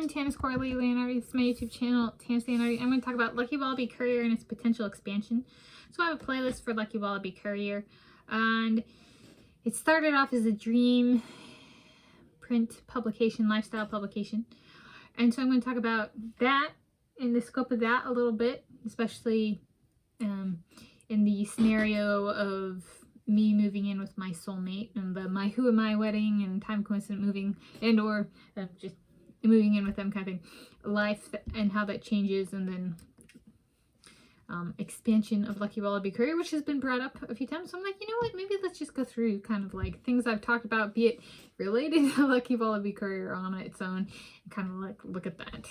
everyone, Tanis Coralee Leonhardi. This is my YouTube channel, Tanis Leonhardi. I'm going to talk about Lucky Wallaby Courier and its potential expansion. So I have a playlist for Lucky Wallaby Courier, and it started off as a dream print publication, lifestyle publication. And so I'm going to talk about that and the scope of that a little bit, especially in the scenario of me moving in with my soulmate and the my who am I wedding and time coincident moving and or just moving in with them kind of thing, life and how that changes, and then expansion of Lucky Wallaby Courier, which has been brought up a few times. So I'm like, you know what, maybe let's just go through kind of like things I've talked about, be it related to Lucky Wallaby Courier on its own, and kind of like look at that.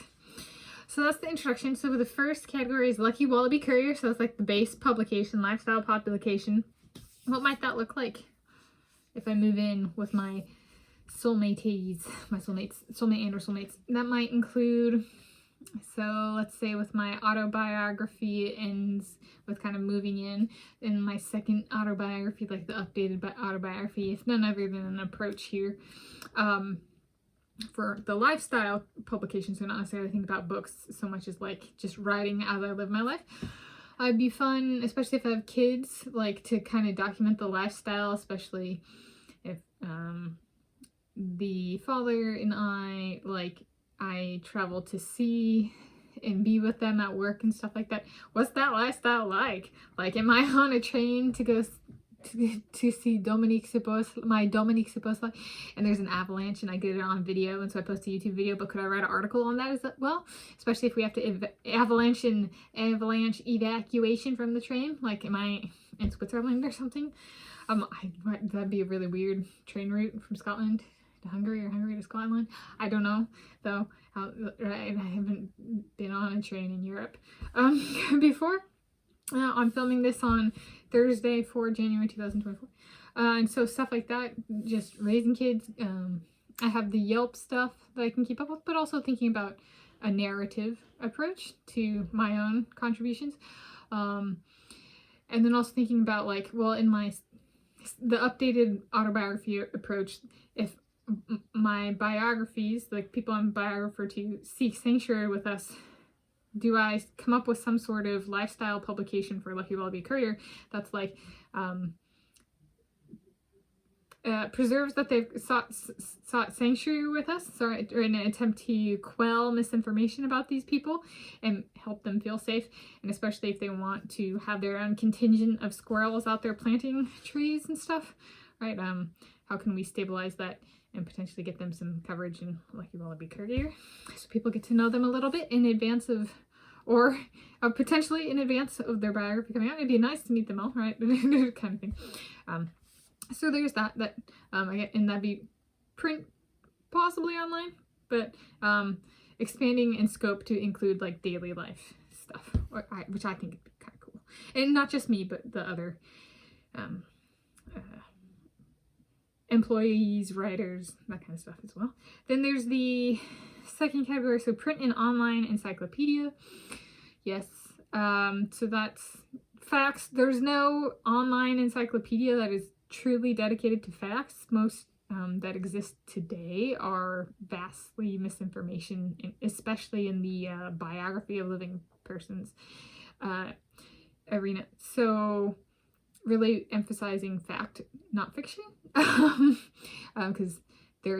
So that's the introduction. So the first category is Lucky Wallaby Courier. So it's like the base publication, lifestyle publication. What might that look like if I move in with my soulmates, soulmate and or soulmates? That might include, so let's say with my autobiography ends with kind of moving in my second autobiography, like the updated autobiography, if none other than an approach here. For the lifestyle publication, so not necessarily think about books so much as like just writing as I live my life. It'd be fun, especially if I have kids, like to kind of document the lifestyle, especially if the father and I travel to see and be with them at work and stuff like that. What's that lifestyle like? Like, am I on a train to go to see my Dominique Supposedly, and there's an avalanche and I get it on video, and so I post a YouTube video, but could I write an article on that as well? Especially if we have to avalanche evacuation from the train. Like, am I in Switzerland or something? That'd be a really weird train route from Scotland to Hungary or Hungary to Scotland. I don't know though. I haven't been on a train in Europe before. I'm filming this on Thursday, 4 January 2024. And so stuff like that, just raising kids. I have the Yelp stuff that I can keep up with, but also thinking about a narrative approach to my own contributions. And then also thinking about like, well, in the updated autobiography approach, if my biographies, like people I'm biographer to, seek sanctuary with us, do I come up with some sort of lifestyle publication for Lucky Wallaby Courier that's like preserves that they've sought sanctuary with us, or in an attempt to quell misinformation about these people and help them feel safe, and especially if they want to have their own contingent of squirrels out there planting trees and stuff, right? How can we stabilize that and potentially get them some coverage in Lucky Wallaby Courier, so people get to know them a little bit in advance of, or potentially in advance of their biography coming out. It'd be nice to meet them all, right? Kind of thing. So there's that. And that'd be print, possibly online, but expanding in scope to include like daily life stuff, which I think would be kind of cool. And not just me, but the other employees, writers, that kind of stuff as well. Then there's the second category, so print and online encyclopedia. Yes, so that's facts. There's no online encyclopedia that is truly dedicated to facts. Most that exist today are vastly misinformation, especially in the biography of living persons arena. So really emphasizing fact, not fiction, because there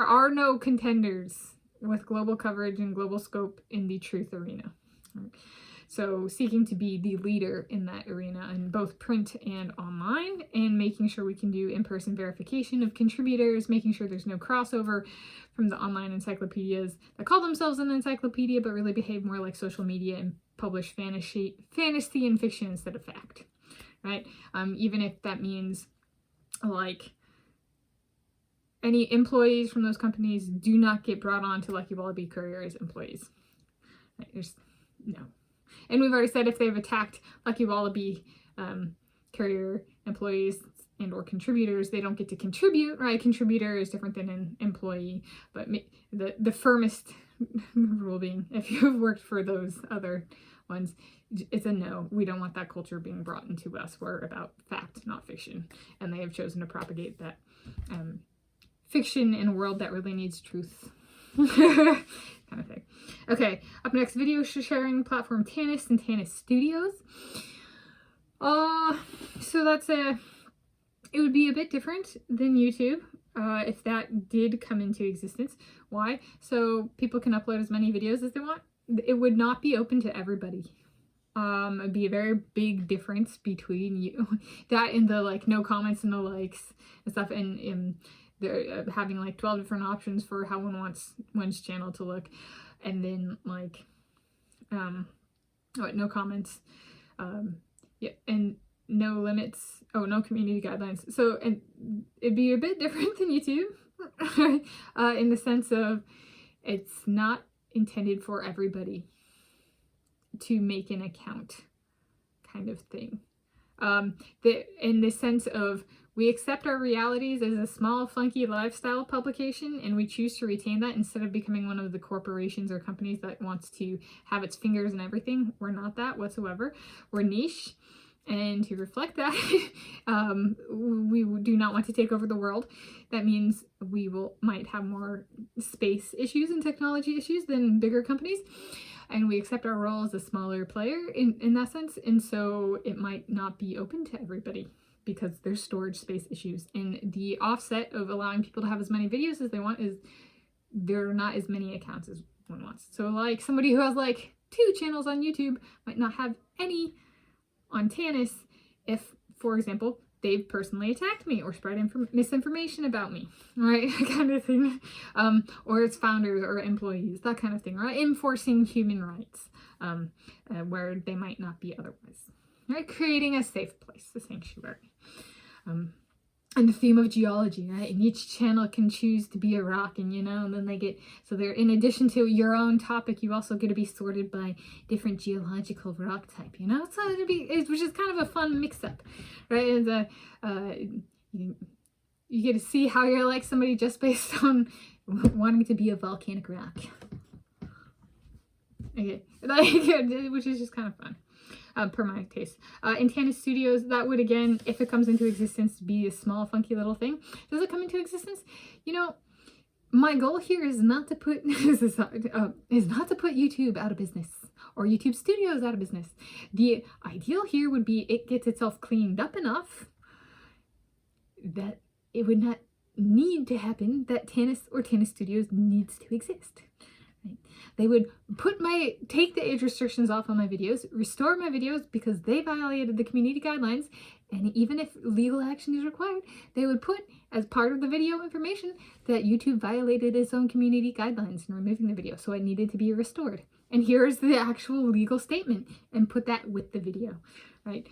are no contenders with global coverage and global scope in the truth arena. So seeking to be the leader in that arena in both print and online, and making sure we can do in-person verification of contributors, making sure there's no crossover from the online encyclopedias that call themselves an encyclopedia but really behave more like social media and publish fantasy and fiction instead of fact, right? Even if that means like any employees from those companies do not get brought on to Lucky Wallaby Courier as employees. Right? There's no. And we've already said if they've attacked Lucky Wallaby Courier employees and or contributors, they don't get to contribute, right? Contributor is different than an employee, but the firmest rule being, if you've worked for those other ones, it's a no. We don't want that culture being brought into us. We're about fact, not fiction. And they have chosen to propagate that fiction in a world that really needs truth. Kind of thing. Okay, up next, video sharing platform Tanis and Tanis Studios. So that's it would be a bit different than YouTube if that did come into existence. Why? So people can upload as many videos as they want. It would not be open to everybody. It'd be a very big difference between you that and the like no comments and no likes and stuff, and they're having like 12 different options for how one wants one's channel to look, and then like no comments, yeah, and no limits, no community guidelines. So, and it'd be a bit different than YouTube in the sense of it's not intended for everybody to make an account, kind of thing. In the sense of, we accept our realities as a small, funky lifestyle publication, and we choose to retain that instead of becoming one of the corporations or companies that wants to have its fingers in everything. We're not that whatsoever. We're niche. And to reflect that, we do not want to take over the world. That means we might have more space issues and technology issues than bigger companies. And we accept our role as a smaller player in that sense. And so it might not be open to everybody because there's storage space issues. And the offset of allowing people to have as many videos as they want is there are not as many accounts as one wants. So like somebody who has like 2 channels on YouTube might not have any on Tanis if, for example, they've personally attacked me or spread misinformation about me, right? Kind of thing. Or it's founders or employees, that kind of thing, right? Enforcing human rights where they might not be otherwise, right? Creating a safe place, a sanctuary. And the theme of geology, right? And each channel can choose to be a rock, and and then they get, so they're, in addition to your own topic, you also get to be sorted by different geological rock type, so it'd be, which is kind of a fun mix-up, right? And you get to see how you're like somebody just based on wanting to be a volcanic rock. Okay, which is just kind of fun. Per my taste. In Tanis Studios, that would, again, if it comes into existence, be a small, funky little thing. Does it come into existence? My goal here is not to put is not to put YouTube out of business or YouTube Studios out of business. The ideal here would be it gets itself cleaned up enough that it would not need to happen, that Tanis or Tanis Studios needs to exist. They would take the age restrictions off on my videos, restore my videos because they violated the community guidelines, and even if legal action is required, they would put as part of the video information that YouTube violated its own community guidelines in removing the video, so it needed to be restored. And here's the actual legal statement, and put that with the video, right?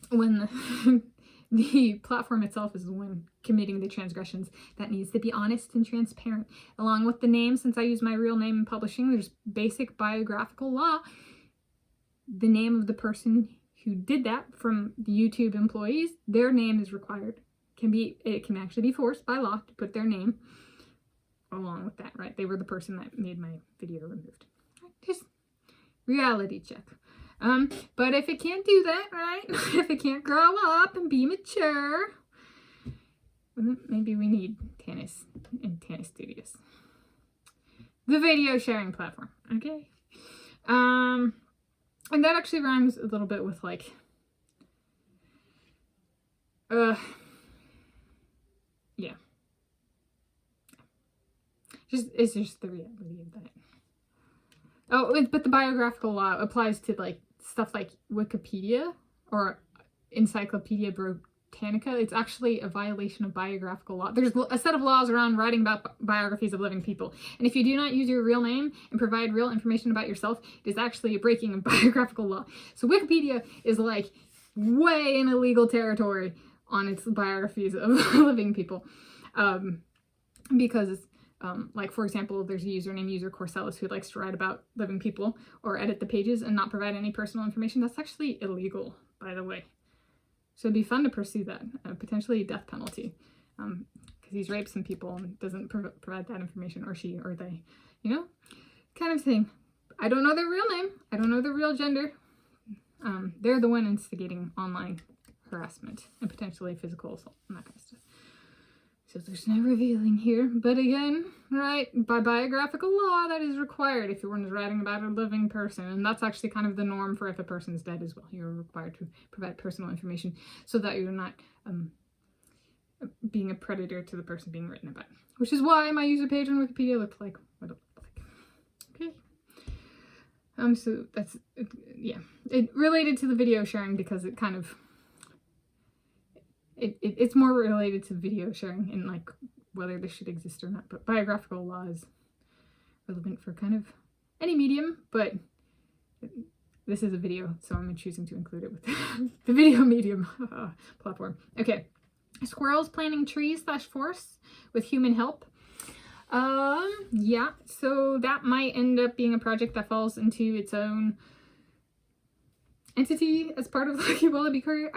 When the platform itself is the one committing the transgressions, that needs to be honest and transparent. Along with the name, since I use my real name in publishing, there's basic biographical law. The name of the person who did that from the YouTube employees, their name is required. It can actually be forced by law to put their name along with that, right? They were the person that made my video removed. Just reality check. But if it can't do that, right? If it can't grow up and be mature, maybe we need Tanis and Tanis Studios. The video sharing platform, okay? And that actually rhymes a little bit with like, yeah. It's just the reality of that. Oh, but the biographical law applies to like stuff like Wikipedia or Encyclopedia Britannica. It's actually a violation of biographical law. There's a set of laws around writing about biographies of living people. And if you do not use your real name and provide real information about yourself, it is actually a breaking of biographical law. So Wikipedia is like way in illegal territory on its biographies of living people. Because like, for example, there's a user named User Corsellis who likes to write about living people or edit the pages and not provide any personal information. That's actually illegal, by the way. So it'd be fun to pursue that, potentially a death penalty, because he's raped some people and doesn't provide that information, or she, or they, kind of thing. I don't know their real name. I don't know their real gender. They're the one instigating online harassment and potentially physical assault and that kind of stuff. So there's no revealing here, but again, right, by biographical law, that is required if you're writing about a living person, and that's actually kind of the norm for if a person's dead as well. You're required to provide personal information so that you're not being a predator to the person being written about, which is why my user page on Wikipedia looked like what it looked like. Okay. So that's, yeah, it related to the video sharing because it kind of, it's more related to video sharing and like whether this should exist or not, but biographical law is relevant for kind of any medium, but this is a video, so I'm choosing to include it with the video medium platform. Okay, squirrels planting trees / forests with human help. Yeah, so that might end up being a project that falls into its own entity as part of Lucky Wallaby Courier.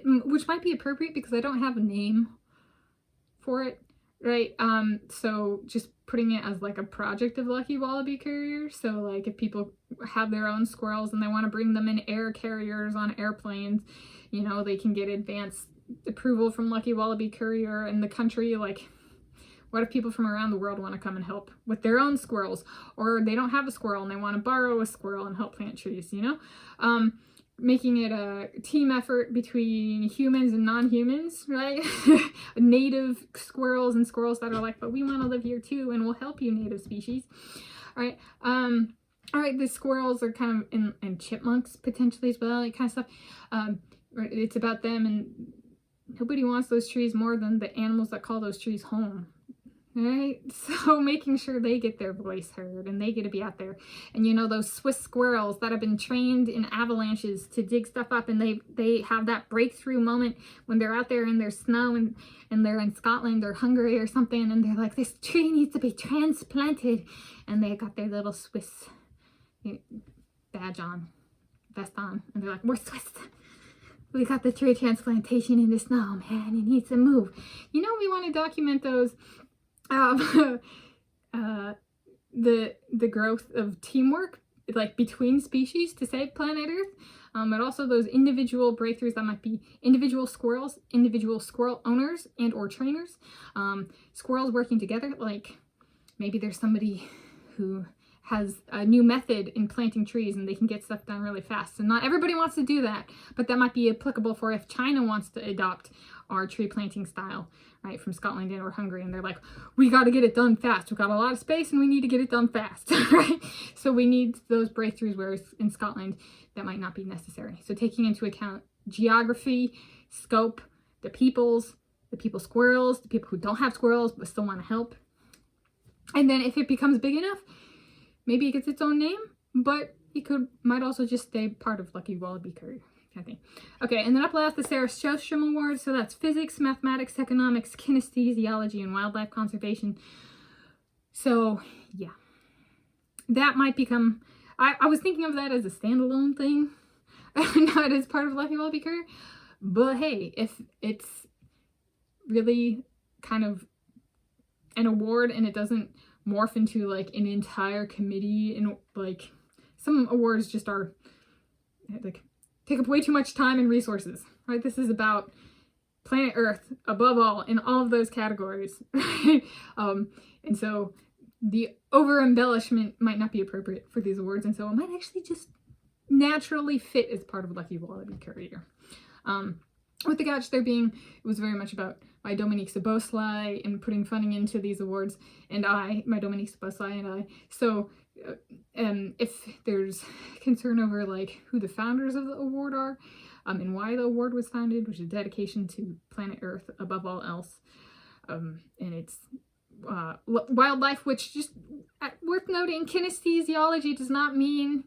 Which might be appropriate because I don't have a name for it, right? So just putting it as like a project of Lucky Wallaby Courier. So like if people have their own squirrels and they want to bring them in air carriers on airplanes, you know, they can get advanced approval from Lucky Wallaby Courier in the country. Like, what if people from around the world want to come and help with their own squirrels, or they don't have a squirrel and they want to borrow a squirrel and help plant trees, you know? Making it a team effort between humans and non-humans, right? Native squirrels and squirrels that are like, but we want to live here too, and we'll help you, native species. All right. All right, the squirrels are kind of and chipmunks potentially as well, that kind of stuff. It's about them, and nobody wants those trees more than the animals that call those trees home. Right? So making sure they get their voice heard and they get to be out there. And you know, those Swiss squirrels that have been trained in avalanches to dig stuff up, and they have that breakthrough moment when they're out there in their snow and they're in Scotland or Hungary or something, and they're like, this tree needs to be transplanted, and they got their little Swiss badge on, vest on, and they're like, we're Swiss. We got the tree transplantation in the snow, man, it needs to move. You know, we want to document those the growth of teamwork, like between species to save planet Earth, but also those individual breakthroughs that might be individual squirrels, individual squirrel owners and or trainers, squirrels working together. Like maybe there's somebody who has a new method in planting trees and they can get stuff done really fast, and not everybody wants to do that, but that might be applicable for if China wants to adopt our tree planting style, right, from Scotland or Hungary, and they're like, we got to get it done fast, we've got a lot of space and we need to get it done fast, right? So we need those breakthroughs, whereas in Scotland that might not be necessary. So taking into account geography, scope, the people squirrels, the people who don't have squirrels but still want to help, and then if it becomes big enough, maybe it gets its own name, but it might also just stay part of Lucky Wallaby Courier. Kind of thing. Okay, and then up last, the Sjöström Award. So that's physics, mathematics, economics, kinesiology, and wildlife conservation. So yeah, that might become, I was thinking of that as a standalone thing, not as part of Lucky Wallaby Courier. But hey, if it's really kind of an award and it doesn't morph into like an entire committee, and like some awards just are like take up way too much time and resources, right? This is about planet Earth above all in all of those categories. And so the over embellishment might not be appropriate for these awards, and so it might actually just naturally fit as part of Lucky Wallaby Courier. With the catch there being, it was very much about my Dominique Sabosly and putting funding into these awards, and my Dominique Sabosly and I. So if there's concern over like who the founders of the award are, and why the award was founded, which is dedication to planet Earth above all else, and it's wildlife, which just worth noting, kinesiology does not mean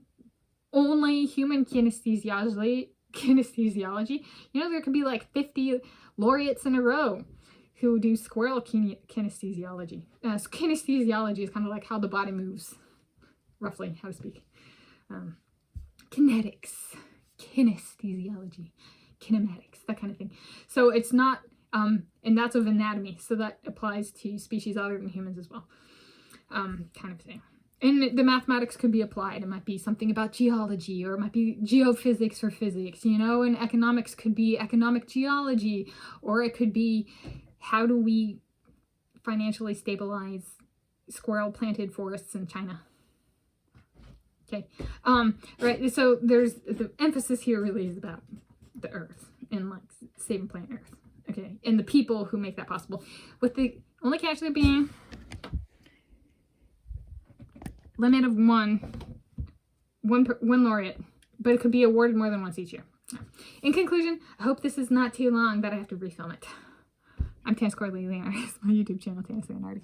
only human kinesiology. You know, there could be like 50 laureates in a row who do squirrel kinesiology. Kinesiology is kind of like how the body moves, roughly, how to speak. Kinetics, kinesiology, kinematics, that kind of thing. So it's not, and that's of anatomy, so that applies to species other than humans as well, kind of thing. And the mathematics could be applied. It might be something about geology, or it might be geophysics or physics, you know, and economics could be economic geology, or it could be how do we financially stabilize squirrel planted forests in China. Okay, right, so there's, the emphasis here really is about the earth and like saving planet Earth, okay, and the people who make that possible, with the only catch there being limit of one laureate, but it could be awarded more than once each year. In conclusion, I hope this is not too long that I have to refilm it. I'm Tanis Coralee Leonhardi. It's my YouTube channel, Tanis Leonhardi.